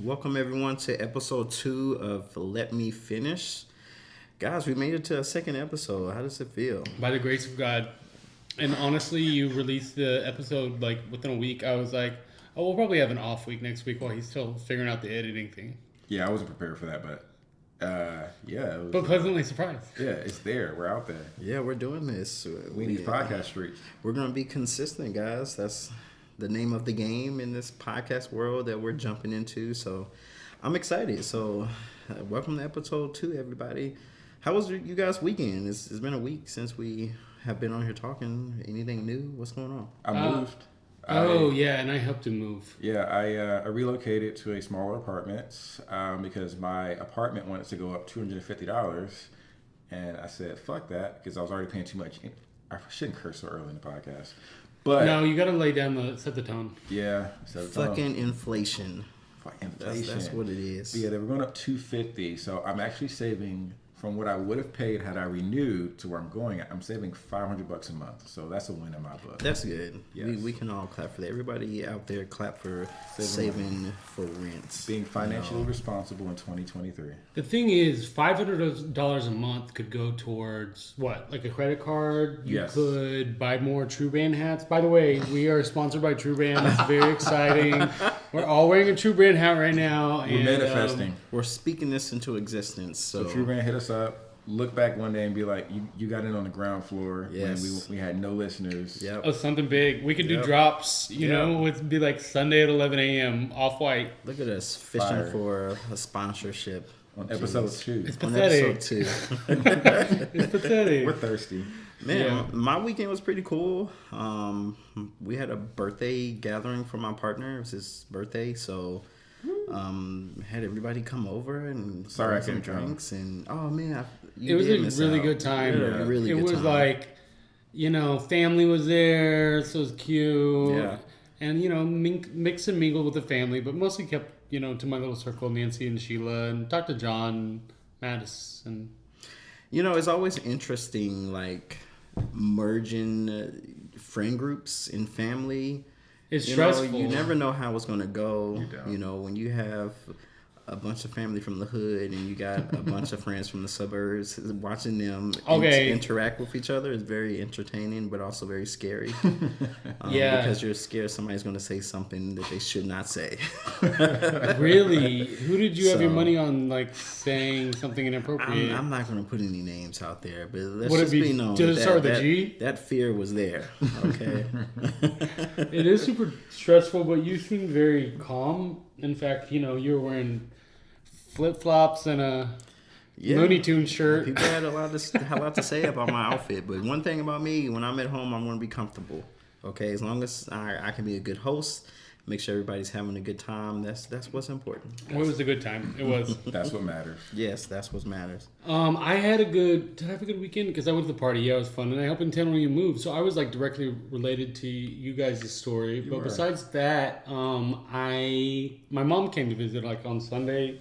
Welcome everyone to episode 2 of Let Me Finish. Guys, we made it to a second episode. How does it feel? By the grace of God. And honestly, you released the episode like within a week. I was like, oh, we'll probably have an off week next week while he's still figuring out the editing thing. Yeah, I wasn't prepared for that, but yeah. It was, But pleasantly surprised. yeah, it's there. We're out there. Yeah, we're doing this. We need podcast streets. We're going to be consistent, guys. That's the name of the game in this podcast world that we're jumping into. So I'm excited. So welcome to episode 2, everybody. How was you guys' weekend? It's been a week since we have been on here talking. Anything new? What's going on? I moved. Yeah, and I helped him move. Yeah, I relocated to a smaller apartment because my apartment wanted to go up $250, and I said fuck that because I was already paying too much. I shouldn't curse so early in the podcast, but No, you got to lay down set the tone. yeah, Fucking inflation. inflation. That's what it is. But yeah, they were going up $250, so I'm actually saving from what I would have paid had I renewed to where I'm going. I'm saving $500 a month, so that's a win in my book. That's good. Yes. We can all clap for that. Everybody out there clap for saving for rents. Being financially responsible in 2023. The thing is, $500 a month could go towards what? Like a credit card? You Yes. could buy more True Brand hats. By the way, we are sponsored by True Brand. It's very exciting. We're all wearing a True Brand hat right now. We're manifesting. We're speaking this into existence. So, So True Brand hit us up. Look back one day and be like, you got in on the ground floor Yes. when we had no listeners. yep. Oh, something big. We could do Yep. drops, you Yep. know, it'd be like Sunday at 11 a.m. Off-White. Look at us fishing Fire. for a sponsorship On episode Jeez. 2. It's on pathetic. episode 2. It's pathetic. We're thirsty. Man, Yeah. my weekend was pretty cool. We had a birthday gathering for my partner. It was his birthday, so had everybody come over and Sorry I grab some couldn't come. drinks. And oh man, It was a really good time. Yeah, really it good was time. like, you know, family was there, so it was cute. Yeah. And, you know, mix and mingle with the family, but mostly kept, you know, to my little circle, Nancy and Sheila, and Dr. John, Madison. You know, it's always interesting, like merging friend groups in family. It's You stressful. know, you never know how it's going to go. You don't. You know, when you have a bunch of family from the hood and you got a bunch of friends from the suburbs, watching them Okay. interact with each other is very entertaining, but also very scary. Yeah. Because you're scared somebody's going to say something that they should not say. Really? Who did you have your So- money on, like, saying something inappropriate? I'm not going to put any names out there, but let's Would it just be- be known does it start with a that, G? that fear was there. Okay. It is super stressful, but you seem very calm. In fact, you know, you were wearing flip-flops and a Yeah. Looney Tunes shirt. People had a lot to say about my outfit, but one thing about me, when I'm at home, I'm going to be comfortable. Okay, as long as I can be a good host, make sure everybody's having a good time. That's what's important. It was a good time. It was. That's what matters. Yes, that's what matters. Did I have a good weekend? Because I went to the party. Yeah, it was fun. And I helped Antonio you move. So I was like directly related to you guys' story. But were. besides that, my mom came to visit like on Sunday.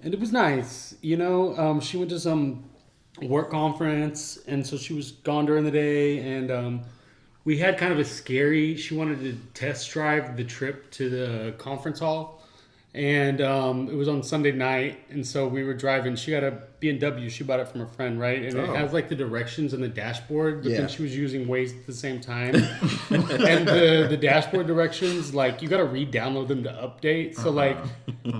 And it was nice. You know, she went to some work conference. And so she was gone during the day. And we had kind of a scary, she wanted to test drive the trip to the conference hall. And it was on Sunday night, and so we were driving. She got a BMW. She bought it from a friend, right? And it Oh. has like the directions and the dashboard, but Yeah. then she was using Waze at the same time. And the dashboard directions, like you got to re-download them to update. So like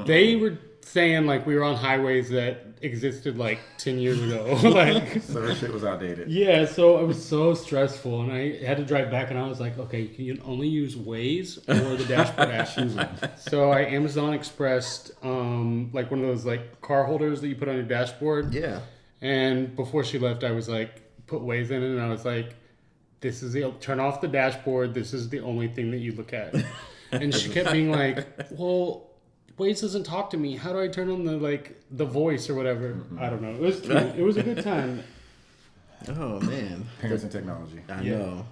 they were saying like we were on highways that existed like 10 years ago. Like So that shit was outdated. yeah, so it was so stressful, and I had to drive back, and I was like, okay, you can only use Waze or the dashboard app. So I Amazon Expressed like one of those like car holders that you put on your dashboard. Yeah. And before she left, I was like, put Waze in it, and I was like, this is turn off the dashboard. This is the only thing that you look at. And she kept being like, well, Waze doesn't talk to me. How do I turn on the voice or whatever? I don't know. It was cute. It was a good time. Oh man, Parents and technology. I Yeah. know.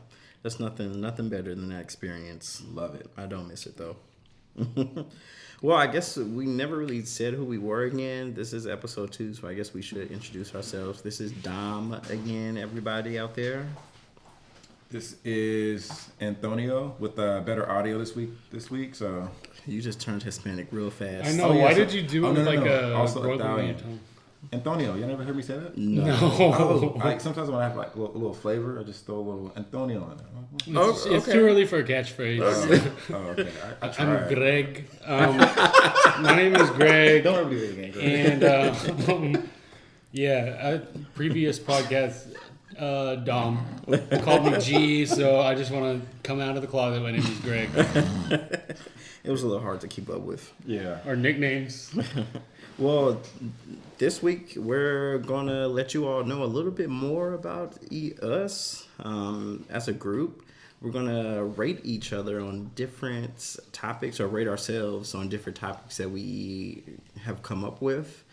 That's nothing better than that experience. Love it. I don't miss it though. Well, I guess we never really said who we were again. This is episode 2, so I guess we should introduce ourselves. This is Dom again, everybody out there. This is Antonio with better audio this week. So You just turned Hispanic real fast. I know. Oh, yeah, Why so- did you do it no, with no, like no. a Also brotherly Italian. tone? Antonio, you never heard me say that? No. Oh, sometimes when I have like a little flavor, I just throw a little Antonio in there. It's too early for a catchfitch. Oh, okay. I I'm tried. Greg. My name is Greg. Don't ever do it again. And previous podcast, Dom called me G, so I just want to come out of the closet. My name is Greg. It was a little hard to keep up with. Yeah. Our nicknames. Well, this week we're gonna let you all know a little bit more about us as a group. We're gonna rate each other on different topics, or rate ourselves on different topics that we have come up with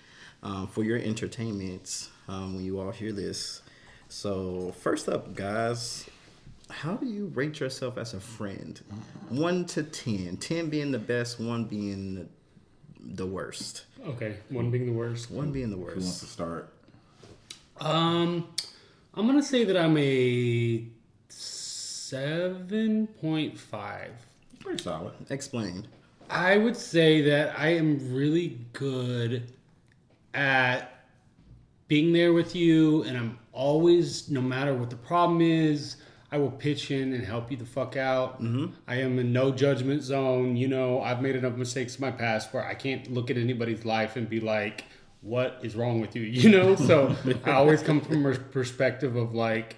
for your entertainment when you all hear this. So first up, guys, how do you rate yourself as a friend? 1 to 10. 10 being the best, 1 being the worst. Okay, 1 being the worst. 1 being the Who wants worst. to start? I'm gonna say that I'm a 7.5. Pretty solid. Explain. I would say that I am really good at being there with you, and I'm always, no matter what the problem is, I will pitch in and help you the fuck out. Mm-hmm. I am in no judgment zone. You know, I've made enough mistakes in my past where I can't look at anybody's life and be like, what is wrong with you? You know? So I always come from a perspective of like,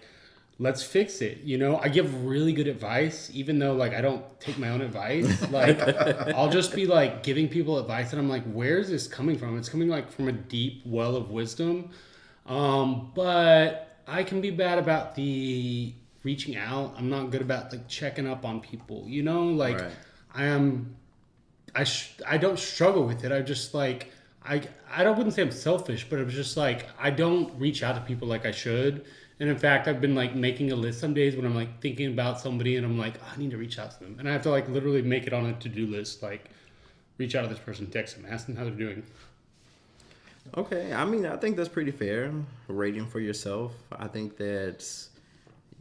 let's fix it. You know, I give really good advice, even though like I don't take my own advice. Like I'll just be like giving people advice and I'm like, where's this coming from? It's coming like from a deep well of wisdom. But I can be bad about the reaching out. I'm not good about like checking up on people, you know, like Right. I don't struggle with it. I just like, I wouldn't say I'm selfish, but it was just like, I don't reach out to people like I should. And in fact, I've been like making a list some days when I'm like thinking about somebody and I'm like, I need to reach out to them. And I have to like literally make it on a to-do list, like reach out to this person, text them, ask them how they're doing. Okay, I mean, I think that's pretty fair. Rating for yourself. I think that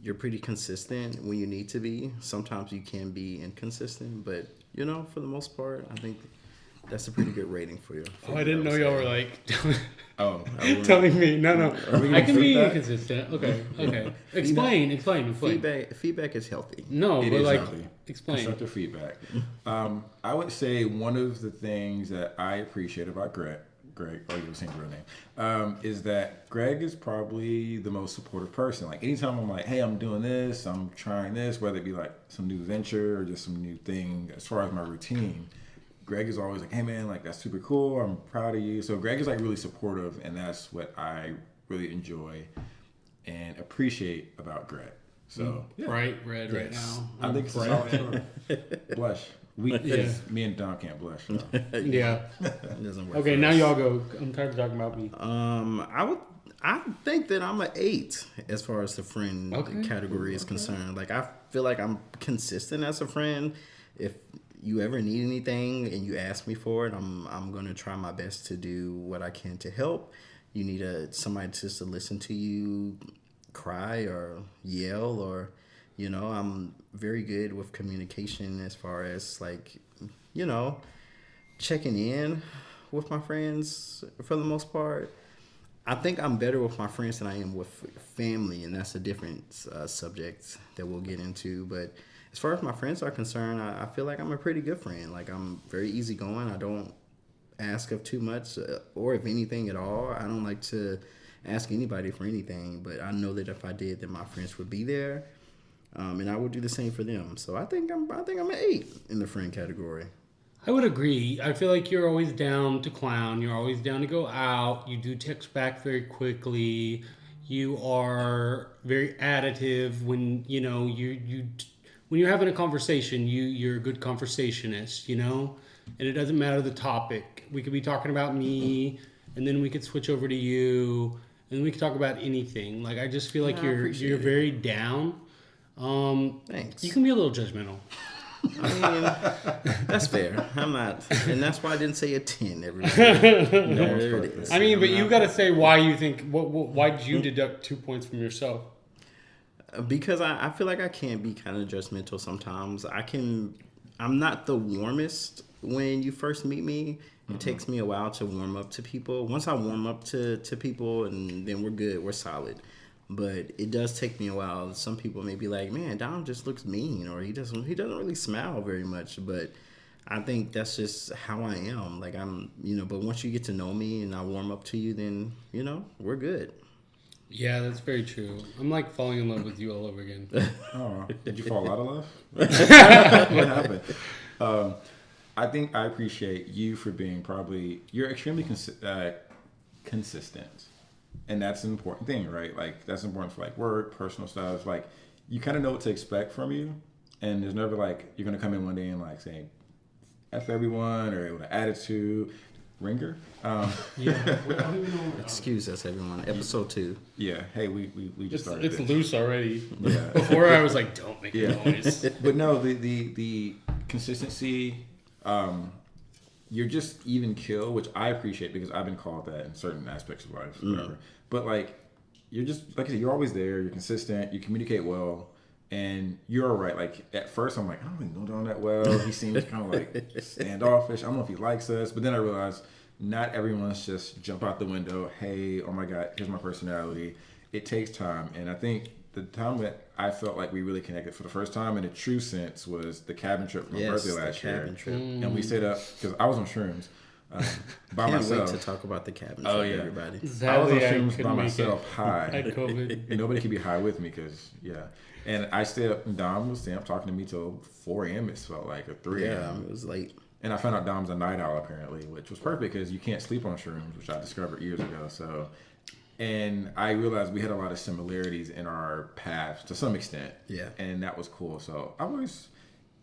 you're pretty consistent when you need to be. Sometimes you can be inconsistent, but you know, for the most part, I think that's a pretty good rating for you. Oh, I didn't know y'all were like Oh, telling me. No. we I can be feedback? inconsistent. Okay. Explain. Feedback is healthy. No, it but is like, healthy. explain. Constructive feedback. I would say one of the things that I appreciate about Greg, or you were saying real name, is that Greg is probably the most supportive person. Like anytime I'm like, hey, I'm doing this, I'm trying this, whether it be like some new venture or just some new thing as far as my routine, Greg is always like, hey man, like that's super cool, I'm proud of you. So Greg is like really supportive, and that's what I really enjoy and appreciate about Greg. So yeah. Bright red right Yes. now. I think it's a solid story. Blush. Me and Don can't blush. So. Yeah. It doesn't work. Okay, for now us. y'all go. I'm tired of talking about me. I think that I'm an 8 as far as the friend Okay. category is concerned. Like I feel like I'm consistent as a friend. If you ever need anything and you ask me for it, I'm gonna try my best to do what I can to help. You need somebody just to listen to you cry or yell, or you know, I'm very good with communication as far as like, you know, checking in with my friends for the most part. I think I'm better with my friends than I am with family, and that's a different subject that we'll get into. But as far as my friends are concerned, I feel like I'm a pretty good friend. Like I'm very easygoing. I don't ask of too much, or if anything at all. I don't like to ask anybody for anything, but I know that if I did, then my friends would be there, and I would do the same for them. So I think I'm an 8 in the friend category. I would agree. I feel like you're always down to clown. You're always down to go out. You do text back very quickly. You are very additive when you know when you're having a conversation. You're a good conversationist. You know, and it doesn't matter the topic. We could be talking about me, and then we could switch over to you, and we could talk about anything. Like I just feel like I you're appreciate it. very down. Thanks. You can be a little judgmental. I mean, that's fair. I'm not, and that's why I didn't say a 10 every time. There it is. I mean, but you got to say why you think. Why did you deduct 2 points from yourself? Because I feel like I can be kind of judgmental sometimes. I'm not the warmest when you first meet me. It takes me a while to warm up to people. Once I warm up to people, and then we're good, we're solid. But it does take me a while. Some people may be like, "Man, Dom just looks mean," or he doesn't really smile very much. But I think that's just how I am. Like but once you get to know me and I warm up to you, then we're good. Yeah, that's very true. I'm like falling in love with you all over again. Oh, did you fall out of love? What happened? I think I appreciate you for being you're extremely consistent. And that's an important thing, right? Like, that's important for like work, personal stuff. Like, you kind of know what to expect from you. And there's never like, you're going to come in one day and like say, F everyone, or with an attitude. Ringer? Yeah. We don't even know. Excuse us, everyone. Episode 2. Yeah. Hey, we just started. It's this. loose already. Yeah. Before I was like, don't make noise. But no, the consistency, you're just even kill, which I appreciate because I've been called that in certain aspects of life, whatever. But like, you're just, like I said, you're always there, you're consistent, you communicate well, and you're all right. Like, at first I'm like, I don't really know Don that well. He seems kind of like standoffish. I don't know if he likes us. But then I realized not everyone's just jump out the window, hey, oh my God, here's my personality. It takes time. And I think the time that I felt like we really connected for the first time in a true sense was the cabin trip for my birthday last year. Cabin trip. And we stayed up, because I was on shrooms by Can't myself. wait to talk about the cabin trip, Oh, yeah. everybody. I was on Sadly, I shrooms by couldn't make myself, it. high. I had COVID. And nobody could be high with me because, And I stayed up, and Dom was staying up talking to me till 4 a.m. It felt like, or 3 a.m. Yeah, it was late. And I found out Dom's a night owl, apparently, which was perfect because you can't sleep on shrooms, which I discovered years ago. So, and I realized we had a lot of similarities in our paths to some extent. Yeah. And that was cool. So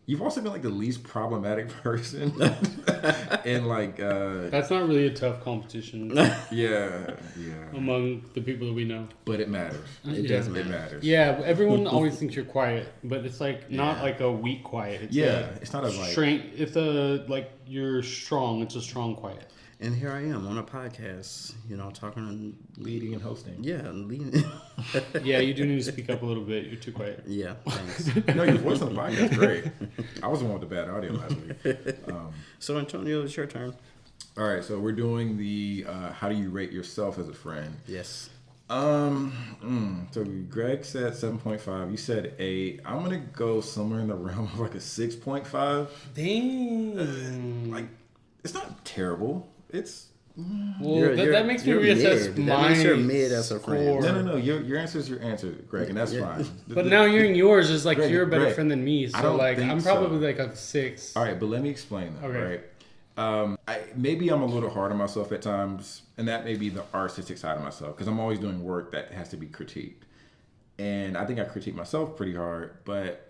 you've also been like the least problematic person. And like, That's not really a tough competition yeah. among the people that we know. But it matters. It does matter. It matters. Yeah, everyone always thinks you're quiet, but it's like not like a weak quiet. It's It's not a like. strength. It's a like you're strong. It's a strong quiet. And here I am on a podcast, talking, Leading and hosting. leading. Yeah, you do need to speak up a little bit. You're too quiet. Yeah, thanks. No, your voice on the podcast is great. I was the one with the bad audio last week. So, Antonio, it's your turn. All right, so we're doing the how do you rate yourself as a friend? Yes. So Greg said 7.5. You said 8. I'm gonna go somewhere in the realm of like a 6.5. Dang. Like, it's not terrible. It's Well, that makes me reassess mid. my That makes your mid as a friend. score. no. Your answer is your answer, Greg, and that's fine. But now hearing yours is like Greg, you're a better Greg, friend than me. I So don't like think I'm so. probably like a 6. All right, but let me explain that. Okay. Right. Maybe I'm a little hard on myself at times, and that may be the artistic side of myself because I'm always doing work that has to be critiqued, and I think I critique myself pretty hard. But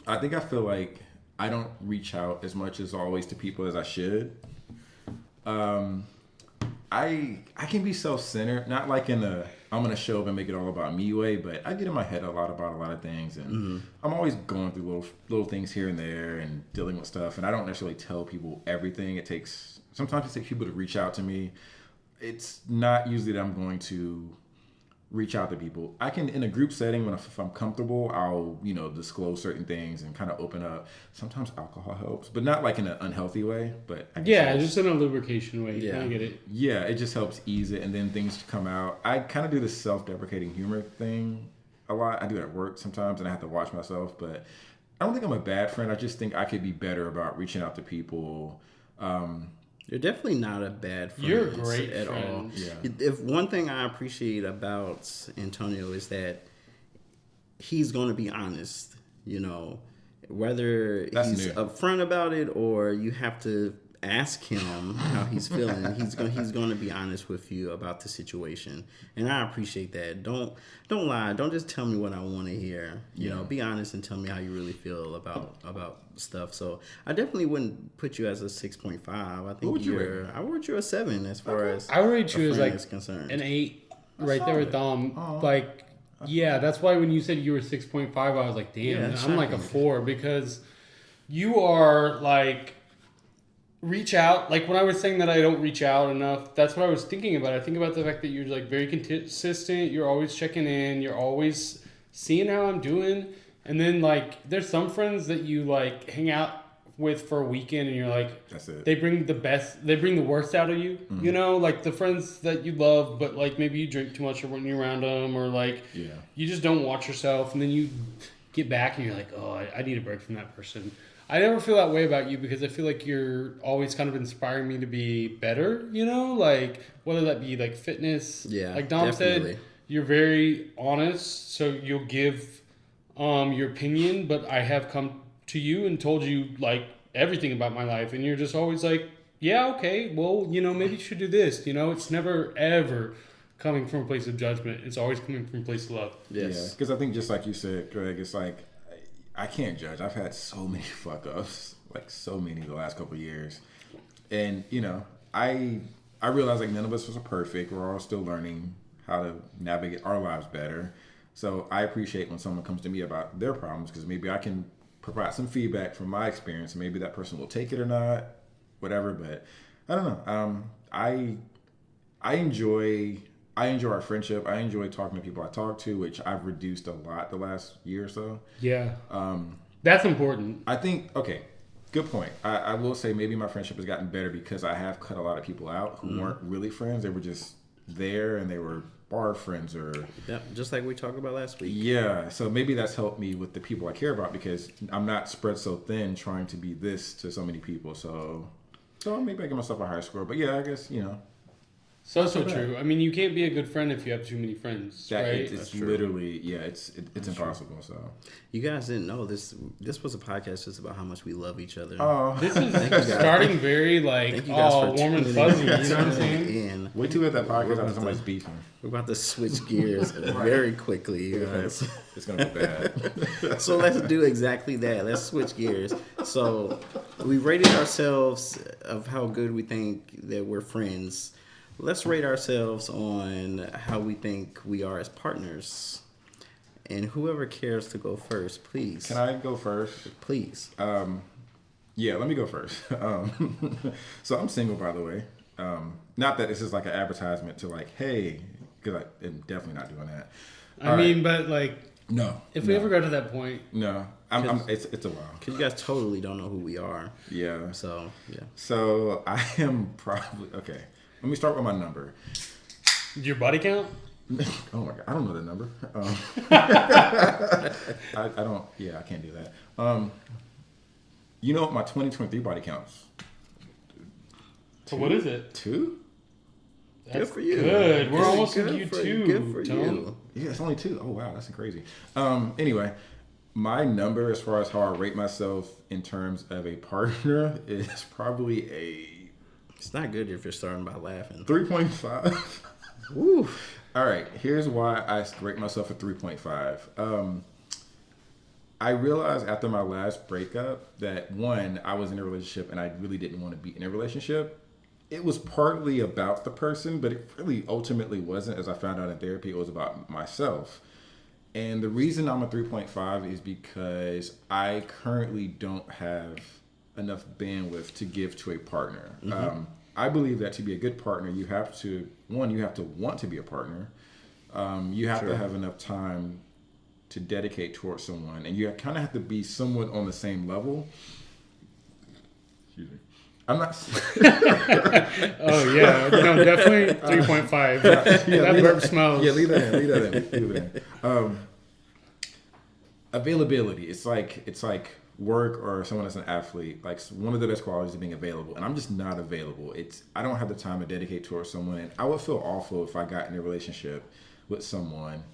I think I feel like I don't reach out as much as always to people as I should. I can be self-centered, not like in a I'm gonna show up and make it all about me way, but I get in my head about a lot of things, and I'm always going through little things here and there and dealing with stuff, and I don't necessarily tell people everything. Sometimes it takes people to reach out to me. It's not usually that I'm going to reach out to people. I can, in a group setting, if I'm comfortable, I'll disclose certain things and kind of open up. Sometimes alcohol helps, but not like in an unhealthy way. But I guess Yeah, just in a lubrication way. Yeah. I get it. yeah, it just helps ease it, and then things come out. I kind of do the self-deprecating humor thing a lot. I do it at work sometimes, and I have to watch myself. But I don't think I'm a bad friend. I just think I could be better about reaching out to people. You're definitely not a bad friend. You're a great at friend. all. Yeah. If one thing I appreciate about Antonio is that he's going to be honest. Whether That's he's new. upfront about it or you have to ask him how he's feeling. he's going to be honest with you about the situation, and I appreciate that. Don't lie. Don't just tell me what I want to hear. Be honest and tell me how you really feel about stuff. So I definitely wouldn't put you as a 6.5. I think would you rate? I would you a 7 as far as I would rate you a as friend like is concerned. an 8 right there with solid. Dom. Like, yeah, that's why when you said you were 6.5, I was like, damn, Yeah, I'm like a shocking. 4 because you are like reach out. Like when I was saying that I don't reach out enough, that's what I was thinking about. I think about the fact that you're like very consistent. You're always checking in. You're always seeing how I'm doing. And then like there's some friends that you like hang out with for a weekend and you're like, That's it. they bring the worst out of you. You know, like the friends that you love, but like maybe you drink too much or when you're around them, or like you just don't watch yourself, and then you get back and you're like, oh, I need a break from that person. I never feel that way about you because I feel like you're always kind of inspiring me to be better, you know, like whether that be like fitness. Yeah, like Dom definitely. said, you're very honest, so you'll give your opinion, but I have come to you and told you like everything about my life, and you're just always like, yeah, okay, well, you know, maybe you should do this. You know, it's never ever coming from a place of judgment. It's always coming from a place of love. Yes. Yeah, because I think just like you said, Greg, it's like I can't judge. I've had so many fuck ups, like so many the last couple of years, and you know, I realize like none of us are perfect. We're all still learning how to navigate our lives better. So I appreciate when someone comes to me about their problems because maybe I can provide some feedback from my experience. Maybe that person will take it or not, whatever. But I don't know. I enjoy our friendship. I enjoy talking to people I talk to, which I've reduced a lot the last year or so. Yeah. That's important. I think, okay, good point. I will say maybe my friendship has gotten better because I have cut a lot of people out who weren't really friends. They were just there and they were bar friends or... Yeah, just like we talked about last week. Yeah, so maybe that's helped me with the people I care about because I'm not spread so thin trying to be this to so many people. So maybe I give myself a high score. But yeah, I guess, you know. So true. I mean, you can't be a good friend if you have too many friends, right? It's literally, yeah, it's impossible. So You guys didn't know this was a podcast just about how much we love each other. This is starting very like, Thank you guys for warm and tuning fuzzy. You in. know what I'm saying? In. wait till we have that podcast about after somebody's beefing. We're about to switch gears very quickly, you guys. It's gonna be bad. So let's do exactly that. Let's switch gears. So we rated ourselves of how good we think that we're friends. Let's rate ourselves on how we think we are as partners. And whoever cares to go first, please. Can I go first? Please. Yeah, let me go first. So I'm single, by the way. Not that this is like an advertisement to like, hey, because I'm definitely not doing that. I mean, but like, No. if we ever go to that point, No, it's a while. Because you guys totally don't know who we are. Yeah. So, yeah. So I am probably okay. Let me start with my number. your body count. Oh my god, I don't know the number. I don't. Yeah, I can't do that. You know what my 2023 body counts? So what is it? 2? Good for you. Good. We're Good- almost good into you for- too. Good for Tone. you. Yeah, it's only 2. Oh wow, that's crazy. Anyway, my number as far as how I rate myself in terms of a partner is probably a It's not good if you're starting by laughing. 3.5. Woo. All right, here's why I rate myself a 3.5. I realized after my last breakup that one, I was in a relationship and I really didn't want to be in a relationship. It was partly about the person, but it really ultimately wasn't. As I found out in therapy, it was about myself. And the reason I'm a 3.5 is because I currently don't have enough bandwidth to give to a partner. I believe that to be a good partner, you have to want to be a partner. You have to have enough time to dedicate towards someone, and you kind of have to be somewhat on the same level. Excuse me. I'm not. Oh yeah, no, definitely 3.5. That burp smells. Yeah, leave that in. Availability. It's like work or someone that's an athlete. Like one of the best qualities is being available, and I'm just not available. I don't have the time to dedicate towards someone, and I would feel awful if I got in a relationship with someone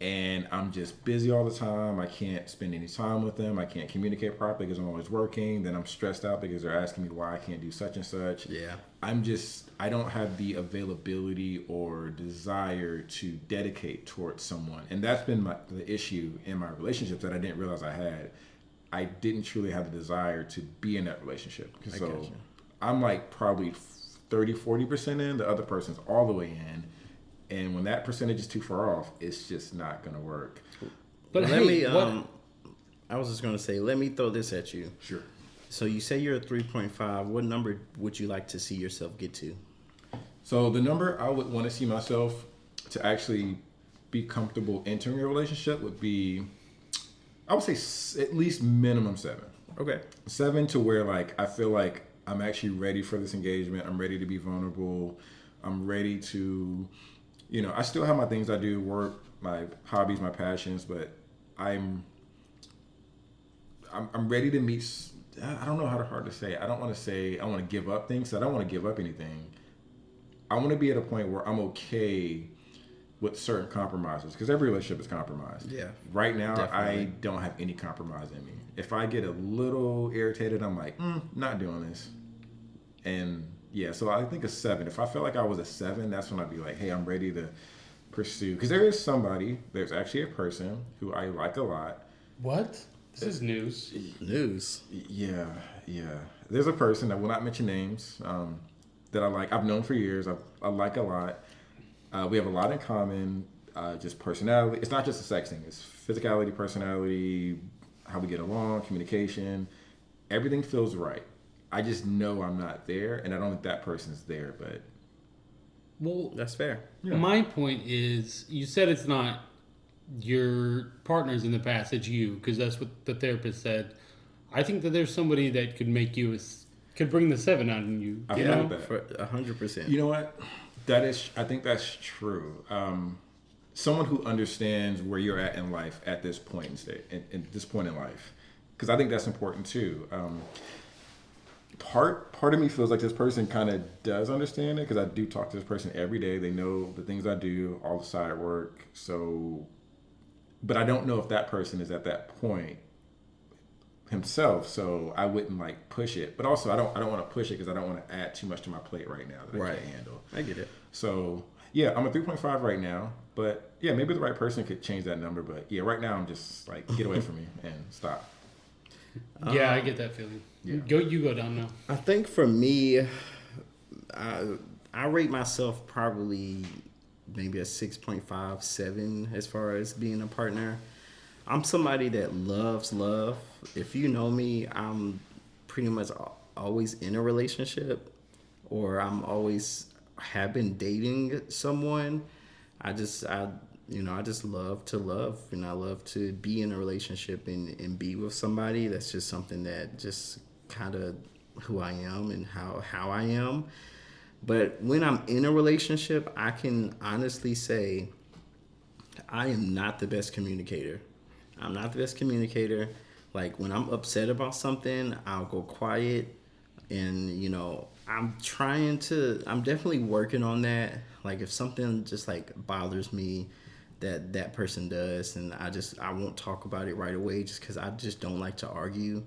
and I'm just busy all the time. I can't spend any time with them. I can't communicate properly because I'm always working. Then I'm stressed out because they're asking me why I can't do such and such. Yeah. I don't have the availability or desire to dedicate towards someone. And that's been the issue in my relationships that I didn't realize I had. I didn't truly have the desire to be in that relationship. So I'm like probably 30-40% in. The other person's all the way in. And when that percentage is too far off, it's just not going to work. But let me. what? I was just going to say, let me throw this at you. Sure. So you say you're a 3.5. What number would you like to see yourself get to? So the number I would want to see myself to actually be comfortable entering a relationship would be, I would say at least minimum 7. Okay. 7 to where like I feel like I'm actually ready for this engagement. I'm ready to be vulnerable. I'm ready to, I still have my things I do, work, my hobbies, my passions, but I'm ready to meet. I don't know how hard to say. I don't want to say I want to give up things. I don't want to give up anything. I want to be at a point where I'm okay with certain compromises, because every relationship is compromised. Yeah. Right now, Definitely. I don't have any compromise in me. If I get a little irritated, I'm like, not doing this. And yeah, so I think a 7. If I felt like I was a 7, that's when I'd be like, hey, I'm ready to pursue. Because there's actually a person who I like a lot. What? This is news. News. Yeah. There's a person, I will not mention names, that I like. I've known for years. I like a lot. We have a lot in common. Just personality. It's not just a sex thing. It's physicality, personality, how we get along, communication. Everything feels right. I just know I'm not there, and I don't think that person's there. But Well, That's fair. Yeah. my point is, you said it's not your partners in the past, it's you, because that's what the therapist said. I think that there's somebody that could make you could bring the 7 out in you. I You feel know? like that. For 100%. You know what? I think that's true. Someone who understands where you're at in life at this point in this point in life, because I think that's important too. Part of me feels like this person kind of does understand it, because I do talk to this person every day. They know the things I do, all the side work. So, but I don't know if that person is at that point himself, so I wouldn't like push it. But also, I don't want to push it because I don't want to add too much to my plate right now that I Right. can't handle. I get it. So yeah, I'm a 3.5 right now, but yeah, maybe the right person could change that number. But yeah, right now I'm just like, get away from me and stop. Yeah, I get that feeling. Yeah. You go down now. I think for me, I rate myself probably maybe a 6.5, 7 as far as being a partner. I'm somebody that loves love. If you know me, I'm pretty much always in a relationship, or I'm always have been dating someone. I just love to love, and I love to be in a relationship and be with somebody. That's just something that just kind of who I am and how I am. But when I'm in a relationship, I can honestly say I am not the best communicator. I'm not the best communicator. Like when I'm upset about something, I'll go quiet, and I'm definitely working on that. Like if something just like bothers me that person does, and I won't talk about it right away, just because I just don't like to argue.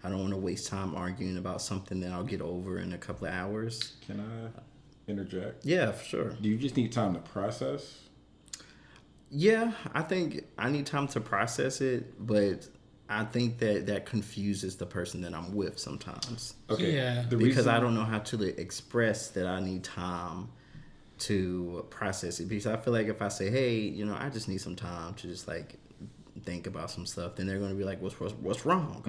I don't want to waste time arguing about something that I'll get over in a couple of hours. Can I interject? Yeah, for sure. Do you just need time to process? Yeah, I think I need time to process it, but I think that confuses the person that I'm with sometimes. Okay. Yeah. Because I don't know how to express that I need time to process it. Because I feel like if I say, hey, I just need some time to just like think about some stuff, then they're going to be like, what's wrong?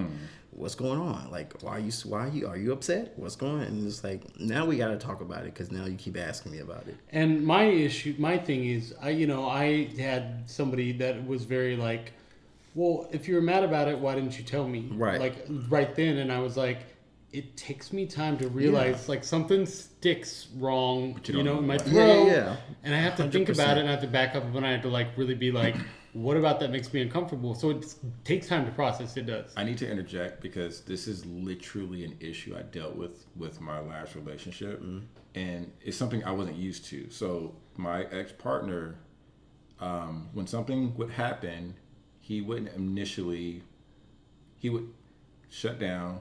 What's going on? Like, are you upset? What's going on? And it's like, now we got to talk about it, because now you keep asking me about it. And my thing is, I had somebody that was very like, well, if you were mad about it, why didn't you tell me? Right. Like right then. And I was like, it takes me time to realize like something sticks wrong, But you don't know in my why. throat. Yeah. And I have to think 100%. about it, and I have to back up, and I have to like really be like, what about that makes me uncomfortable? So it takes time to process. It does. I need to interject because this is literally an issue I dealt with my last relationship, and it's something I wasn't used to. So my ex-partner, when something would happen, he would shut down,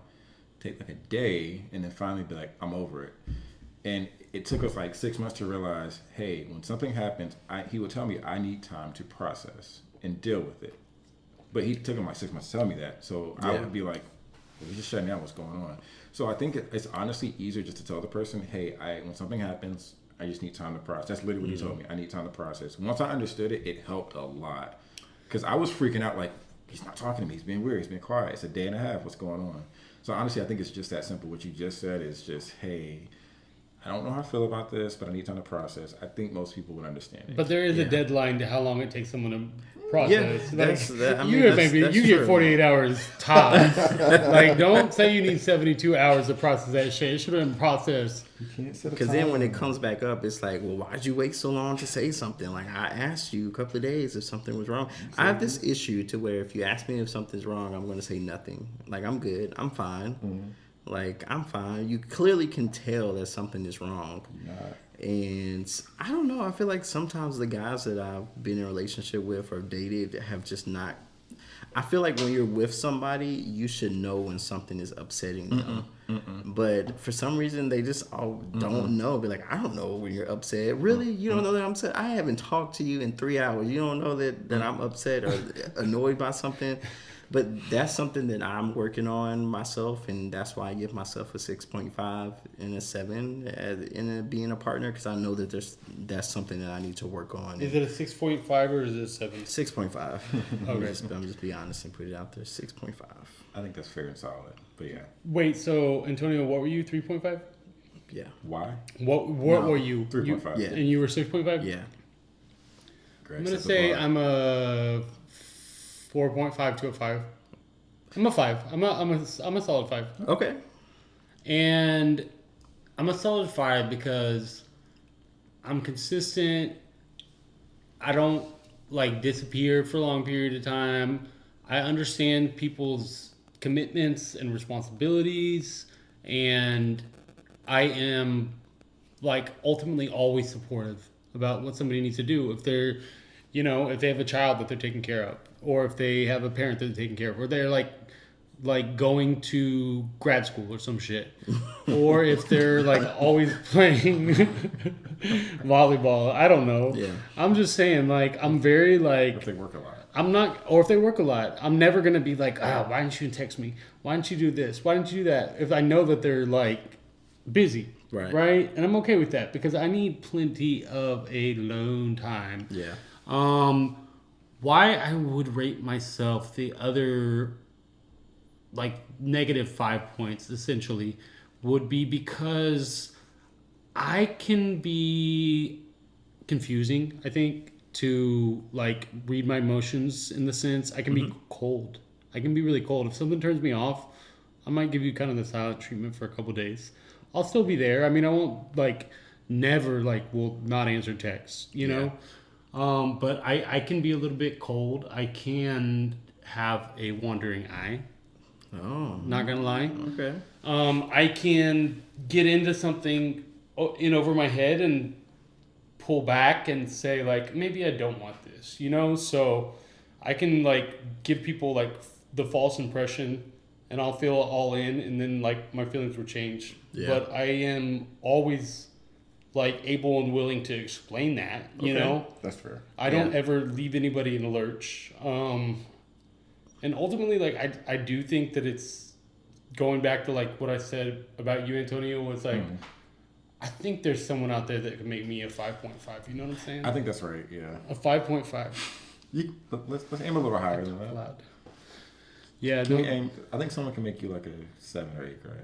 take like a day, and then finally be like, I'm over it. And it took us like 6 months to realize, hey, when something happens, he would tell me I need time to process and deal with it. But he took him like 6 months to tell me that. So I Yeah. would be like, well, just shutting down, what's going on? So I think it's honestly easier just to tell the person, hey, when something happens, I just need time to process. That's literally what he told me. I need time to process. Once I understood it, it helped a lot. Because I was freaking out like, he's not talking to me. He's being weird. He's been quiet. It's a day and a half. What's going on? So honestly, I think it's just that simple. What you just said is just, hey, I don't know how I feel about this, but I need time to process. I think most people would understand it. But there is a deadline to how long it takes someone to process. You get 48 hours tops. Like, don't say you need 72 hours to process that shit. It should have been processed. Because then when it comes back up, it's like, well, why'd you wait so long to say something? Like, I asked you a couple of days if something was wrong. Exactly. I have this issue to where if you ask me if something's wrong, I'm going to say nothing. Like, I'm good. I'm fine. Mm-hmm. Like, I'm fine. You clearly can tell that something is wrong. And I don't know. I feel like sometimes the guys that I've been in a relationship with or dated have just not. I feel like when you're with somebody, you should know when something is upsetting them. But for some reason, they just all don't know. Be like, I don't know when you're upset. Really? You don't know that I'm upset? I haven't talked to you in 3 hours. You don't know that I'm upset or annoyed by something? But that's something that I'm working on myself, and that's why I give myself a 6.5 and a 7 in being a partner, because I know that that's something that I need to work on. Is it a 6.5 or is it a 7? 6.5. Okay. I'm just be honest and put it out there. 6.5. I think that's fair and solid. But yeah. Wait, so Antonio, what were you? 3.5? Yeah. Why? What were you? 3.5. Yeah. And you were 6.5? Yeah. I'm gonna say I'm a 4.5 to a 5. I'm a 5. I'm a solid 5. Okay. And I'm a solid 5 because I'm consistent. I don't disappear for a long period of time. I understand people's commitments and responsibilities, and I am ultimately always supportive about what somebody needs to do. If they're, if they have a child that they're taking care of, or if they have a parent that they're taking care of, or they're like going to grad school or some shit, or if they're always playing volleyball. I don't know. Yeah. I'm just saying, I'm very if they work a lot. I'm not, or if they work a lot, I'm never gonna be like, why didn't you text me? Why didn't you do this? Why didn't you do that? If I know that they're busy, right, and I'm okay with that because I need plenty of alone time. Yeah. Why I would rate myself the other negative 5 points essentially would be because I can be confusing, I think, to read my emotions in the sense I can be cold. I can be really cold. If something turns me off, I might give you kind of the silent treatment for a couple days. I'll still be there. I mean, I won't never will not answer texts, you know? But I can be a little bit cold. I can have a wandering eye. Oh. Not gonna lie. Okay. I can get into something in over my head and pull back and say maybe I don't want this, So I can give people the false impression, and I'll feel all in, and then my feelings will change. Yeah. But I am always able and willing to explain that, you know? That's fair. I don't ever leave anybody in a lurch. And ultimately, I do think that it's going back to what I said about you, Antonio, was I think there's someone out there that could make me a 5.5. You know what I'm saying? I think that's right. Yeah. A 5.5. Let's aim a little higher than that. Loud. Yeah. I think someone can make you a 7 or 8 grade.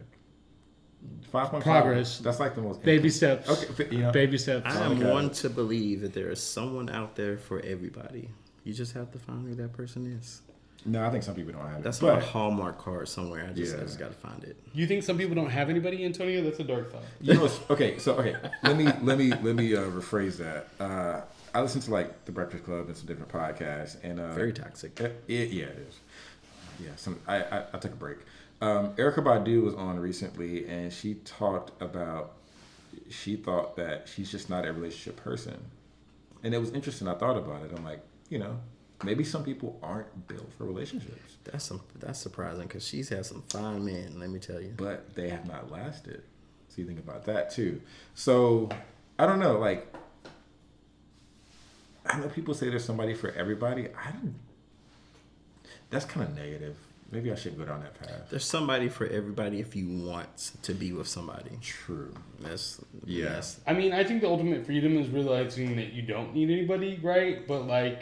5.5. Progress. That's the most baby steps. Okay. Baby steps. I am one to believe that there is someone out there for everybody. You just have to find who that person is. No, I think some people don't have it. That's on a Hallmark card somewhere. I just got to find it. You think some people don't have anybody, Antonio? That's a dark thought. Okay. Let me rephrase that. I listen to The Breakfast Club and some different podcasts, and very toxic. It is. Yeah. I took a break. Erykah Badu was on recently, and she talked about she thought that she's just not a relationship person, and it was interesting. I thought about it. I'm like, maybe some people aren't built for relationships. That's surprising because she's had some fine men, let me tell you. But they have not lasted. So you think about that too. So I don't know. I know people say there's somebody for everybody. That's kind of negative. Maybe I shouldn't go down that path. There's somebody for everybody if you want to be with somebody. True. Yes. I mean, I think the ultimate freedom is realizing that you don't need anybody, right? But I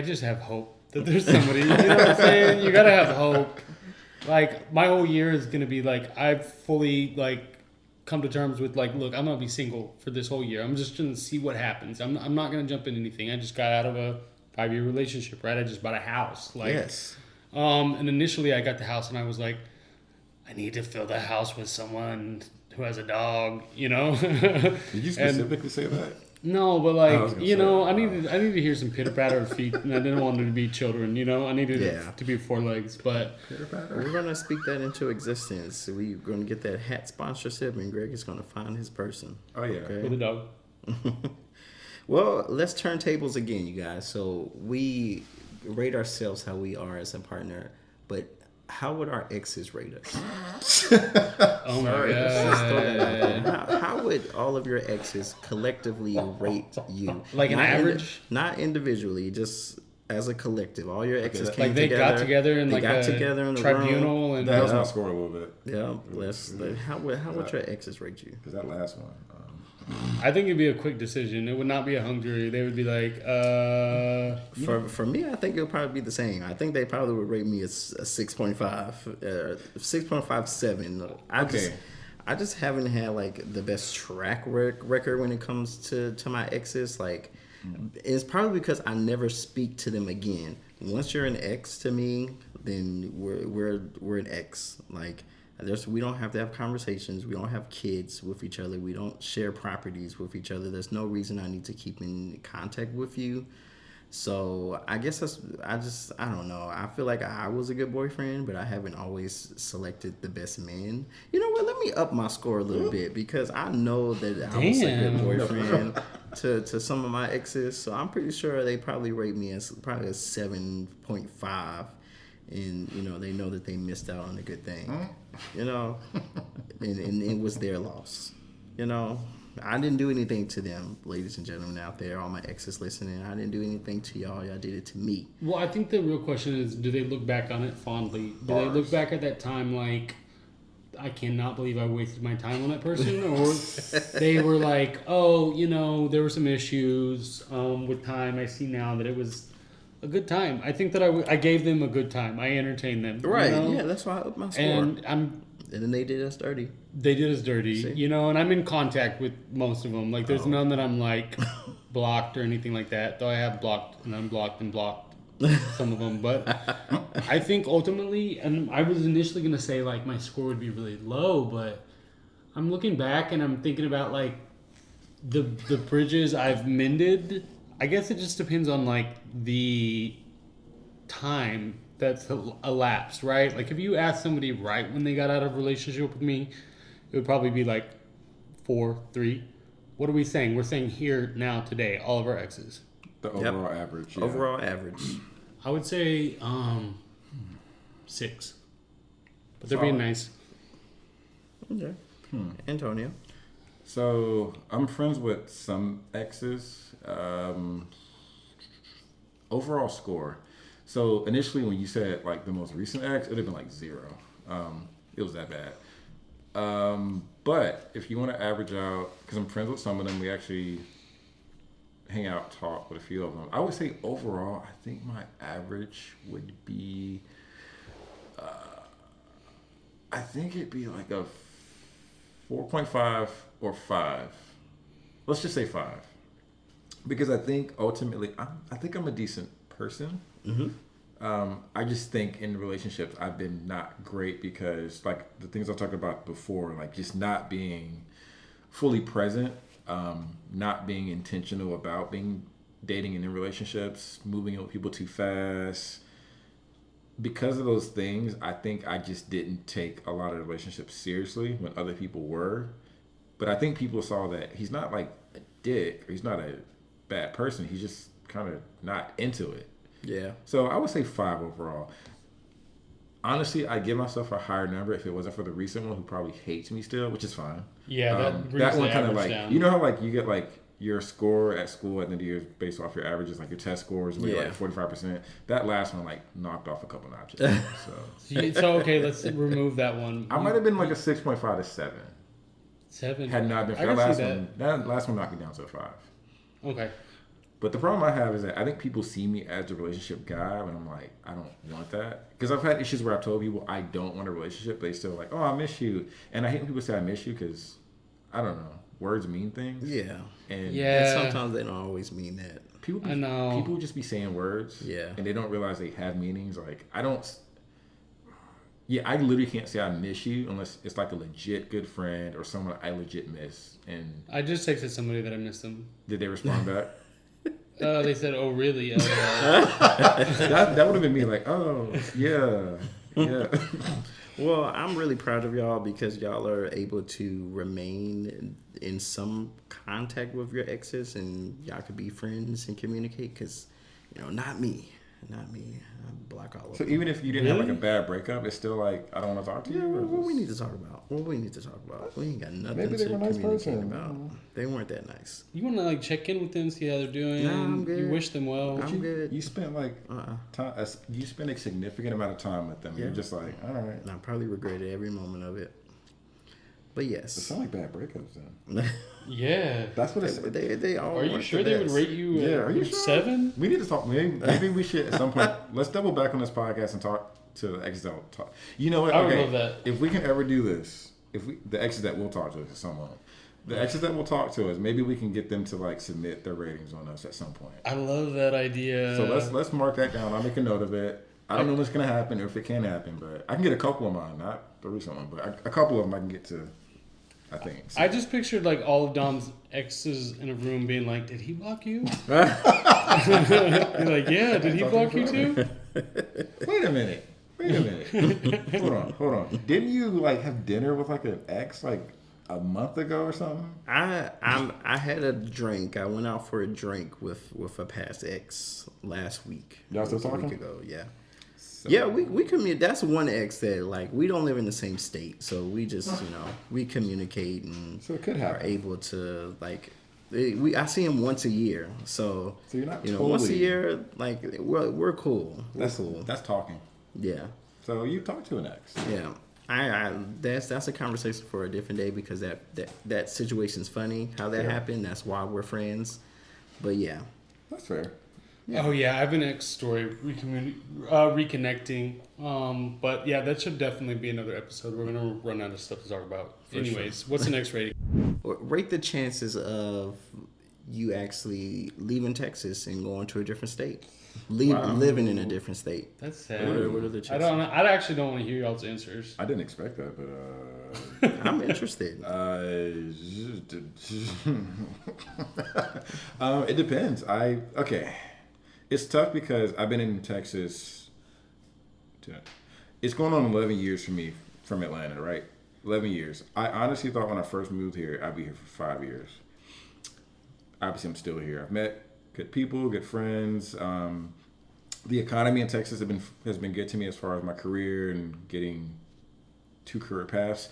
just have hope that there's somebody. You know what I'm saying? You gotta have hope. My whole year is gonna be I've fully come to terms with like, look, I'm gonna be single for this whole year. I'm just gonna see what happens. I'm not gonna jump into anything. I just got out of a 5-year relationship, right? I just bought a house. Like, Yes. And initially I got the house and I was like, I need to fill the house with someone who has a dog, you know? Did you specifically say that? No, but I was like, gonna you say, know, I needed to hear some pitter patter of feet, and I didn't want them to be children, you know? I needed Yeah. it to be 4 legs, but We're gonna speak that into existence. We're gonna get that hat sponsorship, and Greg is gonna find his person. Oh yeah. Okay. with a dog. Well, let's turn tables again, you guys. So we rate ourselves how we are as a partner, but how would our exes rate us? Oh my god. How would all of your exes collectively rate you? Like an Not average? not individually, just as a collective. All your exes came Like they together. got together in they like got a together in the tribunal room. and That was my score a little bit. Yeah, how would your exes rate you? Because that last one. I think it'd be a quick decision. It would not be a hung jury. They would be like, For me, I think it'll probably be the same. I think they probably would rate me as a 6.5, 6.57. I just haven't had like the best track record when it comes to my exes. Like, it's probably because I never speak to them again. Once you're an ex to me, then we're an ex. Like, we don't have to have conversations. We don't have kids with each other. We don't share properties with each other. There's no reason I need to keep in contact with you. So I guess I don't know. I feel like I was a good boyfriend, but I haven't always selected the best man. You know what? Let me up my score a little bit, because I know that I was a good boyfriend to some of my exes. So I'm pretty sure they probably rate me as probably a 7.5. And, you know, they know that they missed out on a good thing, you know, and it was their loss. You know, I didn't do anything to them, ladies and gentlemen out there, all my exes listening. I didn't do anything to y'all. Y'all did it to me. well, I think the real question is, do they look back on it fondly? Do they look back at that time like, I cannot believe I wasted my time on that person? Or they were like, oh, you know, there were some issues with time. I see now that it was a good time. I think that I gave them a good time. I entertained them. Right. You know? Yeah, that's why I upped my score. And And then they did us dirty. they did us dirty, See? you know, and I'm in contact with most of them. Like, there's none that I'm like blocked or anything like that. Though I have blocked and unblocked and blocked some of them. But I think ultimately, and I was initially gonna say like my score would be really low, but I'm looking back and I'm thinking about like the bridges I've mended. I guess it just depends on like the time that's elapsed, right? Like if you ask somebody right when they got out of a relationship with me, it would probably be like 4, 3. What are we saying? We're saying here now today, all of our exes. The overall average. Yeah. Overall average. I would say 6, but they're being nice. Okay. Antonio. So I'm friends with some exes. Overall score. So initially, when you said like the most recent ex, it'd have been like 0. It was that bad. But if you want to average out, because I'm friends with some of them, we actually hang out, talk with a few of them. I would say overall, I think my average would be, I think it'd be like a 4.5 or 5. Let's just say 5. Because I think ultimately, I think I'm a decent person. I just think in relationships, I've been not great because, like, the things I talked about before, like just not being fully present, not being intentional about dating and in relationships, moving in with people too fast. Because of those things, I think I just didn't take a lot of relationships seriously when other people were. But I think people saw that he's not like a dick, or he's not a bad person. He's just kind of not into it. Yeah. So I would say 5 overall. Honestly, I'd give myself a higher number if it wasn't for the recent one who probably hates me still, which is fine. Yeah, that brings that the one kind of average like down. You know how like you get like your score at school at the end of the year based off your averages, like your test scores, where you're like 45%. That last one like knocked off a couple notches. So okay, let's remove that one. I might have been like a 6.5 to 7. 7. Had not been for I that can last see one. That last one knocked me down to a 5. Okay. But the problem I have is that I think people see me as a relationship guy, and I'm like, I don't want that. Because I've had issues where I've told people I don't want a relationship, but they still like, oh, I miss you. And I hate when people say I miss you because I don't know. Words mean things. Yeah. And Yeah. And sometimes they don't always mean that. people, I know. people just be saying words. Yeah. And they don't realize they have meanings. Like I don't. Yeah, I literally can't say I miss you unless it's like a legit good friend or someone I legit miss. And I just texted somebody that I missed them. did they respond back? They said, "Oh, really?" that would have been me. Like, oh yeah, yeah. Well, I'm really proud of y'all because y'all are able to remain in some contact with your exes and y'all could be friends and communicate because, not me. Not me. I block all of So them. even if you didn't have like a Really? bad breakup, it's still like I don't want to talk to you. Yeah, or what we just- need to talk about? What we need to talk about? We ain't got nothing Maybe to they were a nice communicate person. about. They weren't that nice. You want to like check in with them, see how they're doing. Nah, I'm good. You wish them well. I'm good. You spent like time. You spent a significant amount of time with them. Yeah. You're just like, all right. And I probably regretted every moment of it. But It yes, sound like bad breakups then. Yeah. That's what it's. they all. Are you weren't sure the they would best. rate you Yeah, are you sure? 7? We need to talk. Maybe we should at some point. Let's double back on this podcast and talk to the exes that will talk. You know what? I would love that. If we can ever do this, the exes that will talk to us at some point, the exes that will talk to us, maybe we can get them to like submit their ratings on us at some point. I love that idea. So let's mark that down. I'll make a note of it. I don't know what's gonna happen or if it can happen, but I can get a couple of mine, not the recent one, but a couple of them I can get to. I think. So. I just pictured like all of Dom's exes in a room being like, "Did he block you?" You're like, "Yeah, did he block you too?" Wait a minute. Hold on. Didn't you like have dinner with like an ex like a month ago or something? I had a drink. I went out for a drink with a past ex last week. Y'all still A talking? week ago, yeah. Yeah, we communicate. That's one ex that like we don't live in the same state, so we just we communicate and So it could are happen. able to like. I see him once a year, so So you're not once a totally- year like we're cool. That's cool. That's talking. Yeah, So you talked to an ex. yeah. That's a conversation for a different day because that situation's funny how that Yeah. happened. That's why we're friends. But yeah, That's fair. Oh yeah, I have an ex story reconnecting. But yeah, that should definitely be another episode. We're gonna run out of stuff to talk about. Anyways, what's the next rating? rate the chances of you actually leaving Texas and going to a different state, living in a different state. That's sad. What are the chances? I actually don't want to hear y'all's answers. I didn't expect that, but I'm interested. it depends. It's tough because I've been in Texas. It's going on 11 years for me from Atlanta, right? 11 years. I honestly thought when I first moved here, I'd be here for 5 years. Obviously, I'm still here. I've met good people, good friends. The economy in Texas has been good to me as far as my career and getting 2 career paths.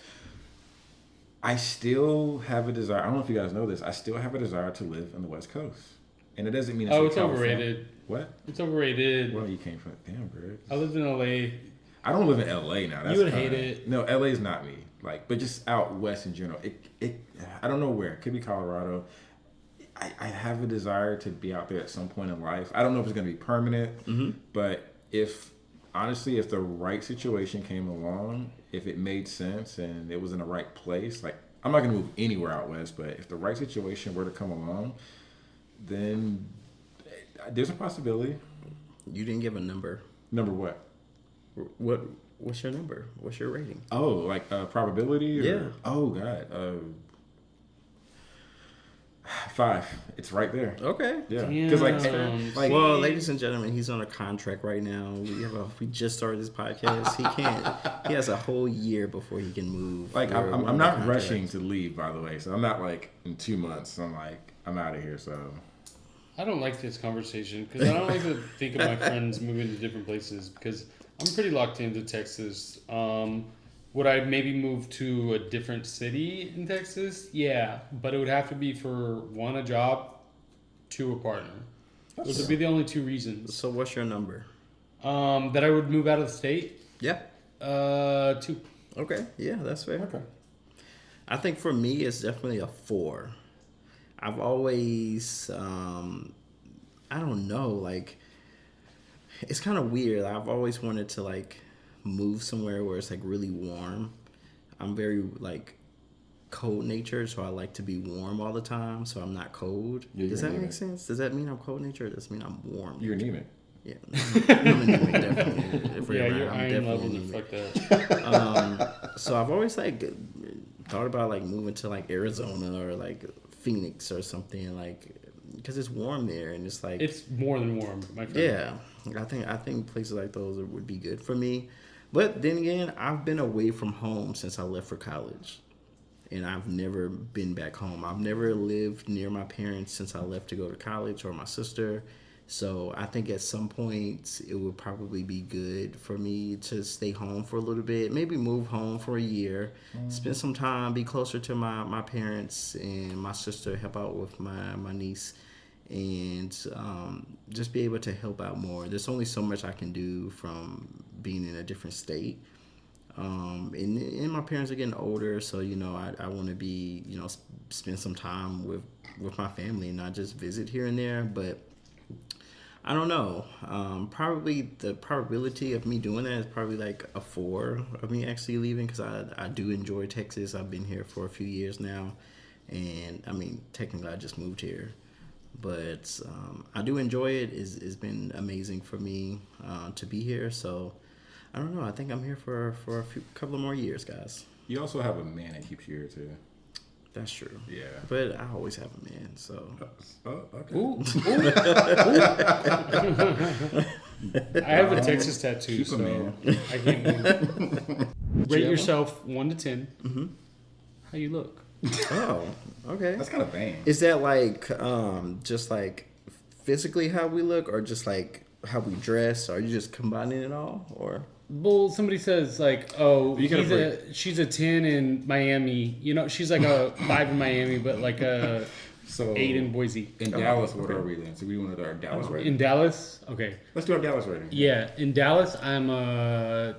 I still have a desire. I don't know if you guys know this. I still have a desire to live on the West Coast, and it doesn't mean Oh, it's California. overrated. What? It's overrated. Well, you came from damn, Greg. I lived in LA. I don't live in LA now. That's You would kinda- hate it. No, LA is not me. Like, but just out west in general. I don't know where. It could be Colorado. I have a desire to be out there at some point in life. I don't know if it's going to be permanent, but if the right situation came along, if it made sense and it was in the right place, like I'm not going to move anywhere out west, but if the right situation were to come along, then there's a possibility. You didn't give a number. Number what? What's your number? What's your rating? Oh, like probability? Or, Yeah. Oh God. 5. It's right there. Okay. Yeah. Because Damn. like Well, ladies and gentlemen, he's on a contract right now. We just started this podcast. He can't. He has a whole year before he can move. like We're I'm on not the rushing contract. to leave. By the way, so I'm not like in 2 months. I'm like I'm out of here. So I don't like this conversation because I don't like to think of my friends moving to different places because I'm pretty locked into Texas. Would I maybe move to a different city in Texas? Yeah, but it would have to be for 1, a job, 2, a partner. Those would be the only 2 reasons. So what's your number? That I would move out of the state. Yeah. 2. Okay. Yeah, that's fair. okay. I think for me, it's definitely a 4. I've always, I don't know, like, it's kind of weird. I've always wanted to, like, move somewhere where it's, like, really warm. I'm very, like, cold natured, so I like to be warm all the time, so I'm not cold. Yeah, Does you're that make anemic. sense? Does that mean I'm cold natured? Or does that mean I'm warm? You're anemic. Yeah, I'm anemic, definitely. If we're Yeah, around, your I'm iron definitely levels are anemic. fucked up. So I've always like thought about like moving to like Arizona or like Phoenix or something, like because it's warm there and it's like It's more than warm, my friend. yeah. I think places like those would be good for me. But then again, I've been away from home since I left for college. And I've never been back home. I've never lived near my parents since I left to go to college or my sister. So I think at some point it would probably be good for me to stay home for a little bit, maybe move home for a year, spend some time, be closer to my parents and my sister, help out with my niece, and just be able to help out more. There's only so much I can do from being in a different state. And my parents are getting older, so I want to be spend some time with my family and not just visit here and there. But I don't know. Probably the probability of me doing that is probably like a 4 of me actually leaving, because I do enjoy Texas. I've been here for a few years now, and I mean technically I just moved here, but I do enjoy it. It's been amazing for me to be here. So I don't know. I think I'm here for a couple of more years, guys. You also have a man that keeps you here too. That's true. Yeah. But I always have a man, so. Oh, okay. Ooh. I have a Texas tattoo, Keep 'em, so man. I can't move. Rate have yourself 1 to 10. Mm-hmm. How you look? Oh, okay. That's kind of vain. Is that like just like physically how we look, or just like how we dress? Are you just combining it all, or? Well, somebody says like, oh, You gotta she's a 10 in Miami. She's like a 5 in Miami, but like a So 8 in Boise. in Oh, Dallas, what okay. are we then? So we want to do our Dallas rating. In Dallas, okay. Let's do our Dallas rating. Yeah, in Dallas, I'm a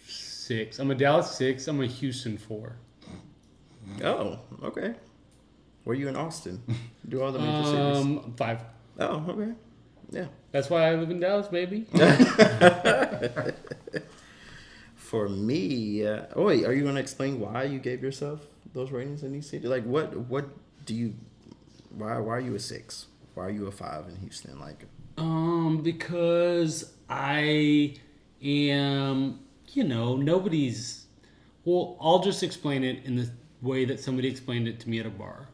6. I'm a Dallas 6. I'm a Houston 4. Oh, okay. Were you in Austin? Do all the major cities? 5. Oh, okay. Yeah. That's why I live in Dallas, baby. For me, oh wait, are you going to explain why you gave yourself those ratings in these cities? Like, what do you? Why are you a 6? Why are you a 5 in Houston? Like, Because I am, nobody's. Well, I'll just explain it in the way that somebody explained it to me at a bar.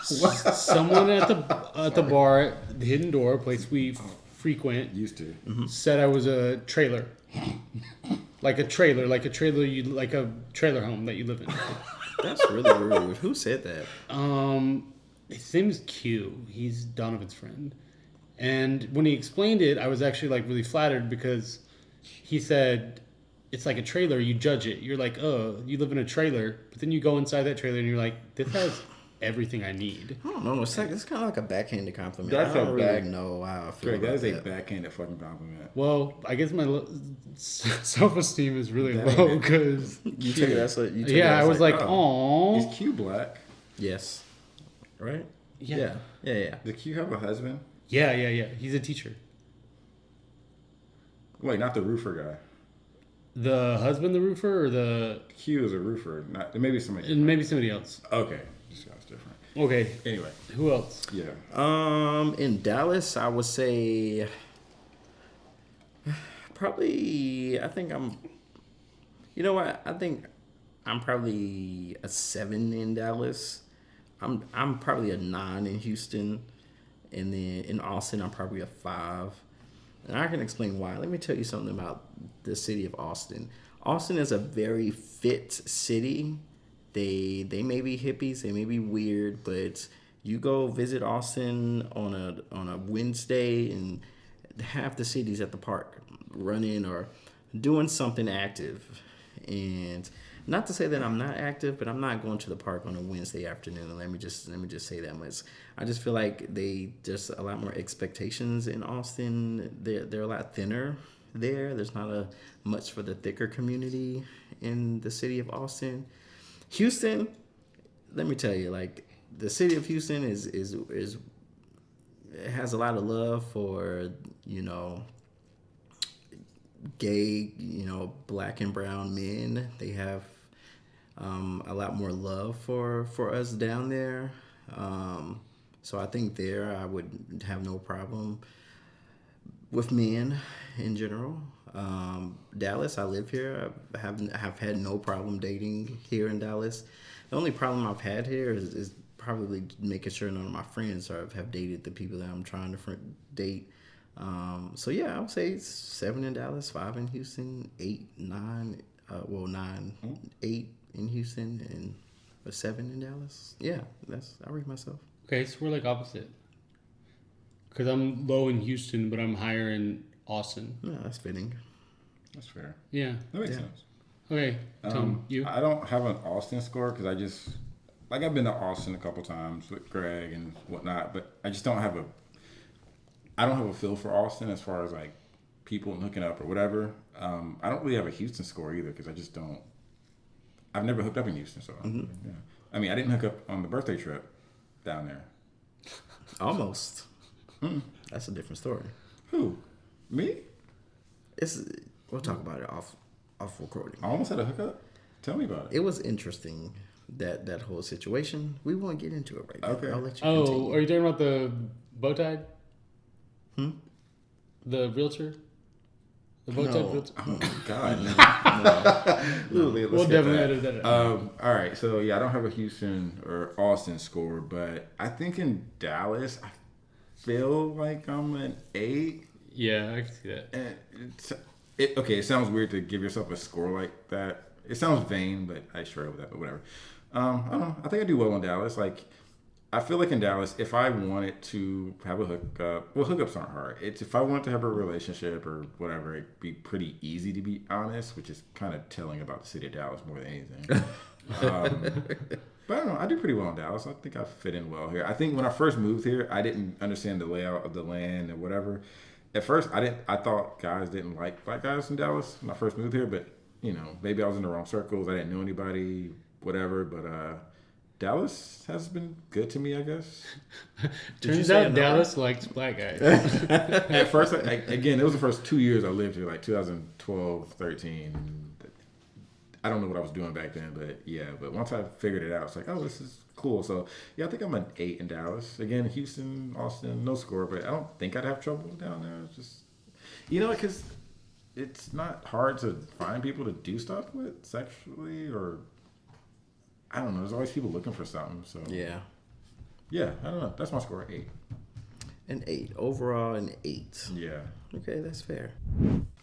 Someone at the bar, the Hidden Door, a place we frequent, Used to. said I was a trailer. Like a trailer like a trailer home that you live in. that's really rude. Who said that? His name is Q. He's Donovan's friend. And when he explained it, I was actually like really flattered, because he said it's like a trailer, you judge it. You're like, oh, you live in a trailer, but then you go inside that trailer and you're like, this has everything I need. I don't know. It's kind of like a backhanded compliment. That's I don't a really back- know how I feel Greg, that about is a that. backhanded fucking compliment. Well, I guess my self-esteem is really That low, ain't because You took it as a, you took it yeah, as I was like, oh. oh, Is Q black? yes, right? yeah. Yeah. Does Q have a husband? Yeah. He's a teacher. Wait, not the roofer guy. The husband, the roofer, or the Q is a roofer. Not maybe somebody. and maybe somebody else. Okay, this guy's different. Okay, Anyway, who else? yeah. In Dallas, I would say probably. I think I'm. You know what? I think I'm probably a 7 in Dallas. I'm probably a 9 in Houston, and then in Austin, I'm probably a 5. And I can explain why. Let me tell you something about the city of Austin. Austin is a very fit city. They may be hippies, they may be weird, but you go visit Austin on a Wednesday, and half the city's at the park running or doing something active. And not to say that I'm not active, but I'm not going to the park on a Wednesday afternoon. Let me just say that much. I just feel like there's a lot more expectations in Austin. They're a lot thinner there. There's not much for the thicker community in the city of Austin. Houston, let me tell you, like, the city of Houston is it has a lot of love for, gay, black and brown men. They have a lot more love for us down there. So I think there I would have no problem with men in general. Dallas, I live here. I have had no problem dating here in Dallas. The only problem I've had here is probably making sure none of my friends have dated the people that I'm trying to date. So yeah, I would say 7 in Dallas, 5 in Houston, 8, 9, 9, 8 in Houston, and a 7 in Dallas. Yeah, I rate myself. Okay, so we're like opposite. Because I'm low in Houston, but I'm higher in Austin. Yeah, that's fitting. That's fair. Yeah. That makes sense. Okay, Tom, you? I don't have an Austin score because I've been to Austin a couple times with Greg and whatnot, but I just don't have a feel for Austin as far as like people and hooking up or whatever. I don't really have a Houston score either because I've never hooked up in Houston, so yeah. I mean, I didn't hook up on the birthday trip down there. Almost. That's a different story. Who? Me? We'll talk about it off recording. I almost had a hookup? Tell me about it. It was interesting, that whole situation. We won't get into it right now. Okay. I'll let you Oh, continue. are you talking about the bow tie? The realtor? The bow tie realtor? Oh my God. We'll definitely edit that out. All right, so yeah, I don't have a Houston or Austin score, but I think in Dallas, I feel like I'm an 8. Yeah, I can see that. And it sounds weird to give yourself a score like that. It sounds vain, but I struggle with that, but whatever. I don't know. I think I do well in Dallas. Like, I feel like in Dallas, if I wanted to have a hookup, well, hookups aren't hard. It's if I wanted to have a relationship or whatever, it'd be pretty easy, to be honest, which is kind of telling about the city of Dallas more than anything. But I don't know. I do pretty well in Dallas. I think I fit in well here. I think when I first moved here, I didn't understand the layout of the land or whatever. At first, I thought guys didn't like black guys in Dallas when I first moved here, but maybe I was in the wrong circles. I didn't know anybody, whatever. But Dallas has been good to me, I guess. Turns out Dallas likes black guys. At first, again, it was the first 2 years I lived here, like 2012, 13. I don't know what I was doing back then, but yeah. But once I figured it out, it's like, oh, this is cool. So yeah, I think I'm an 8 in Dallas. Again, Houston, Austin, no score, but I don't think I'd have trouble down there. It's just, because it's not hard to find people to do stuff with sexually, or I don't know. There's always people looking for something. So Yeah. I don't know. That's my score, 8. An 8. Overall, an 8. Yeah. Okay, that's fair.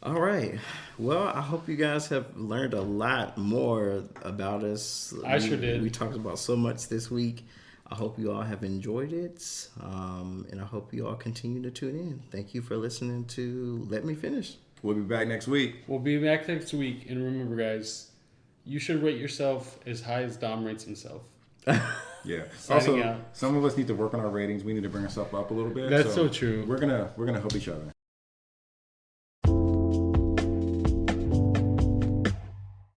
All right. Well, I hope you guys have learned a lot more about us. I sure did. We talked about so much this week. I hope you all have enjoyed it. And I hope you all continue to tune in. Thank you for listening to Let Me Finish. We'll be back next week. We'll be back next week. And remember, guys, you should rate yourself as high as Dom rates himself. Yeah. Signing Also, out. some of us need to work on our ratings. We need to bring ourselves up a little bit. That's so true. We're gonna help each other.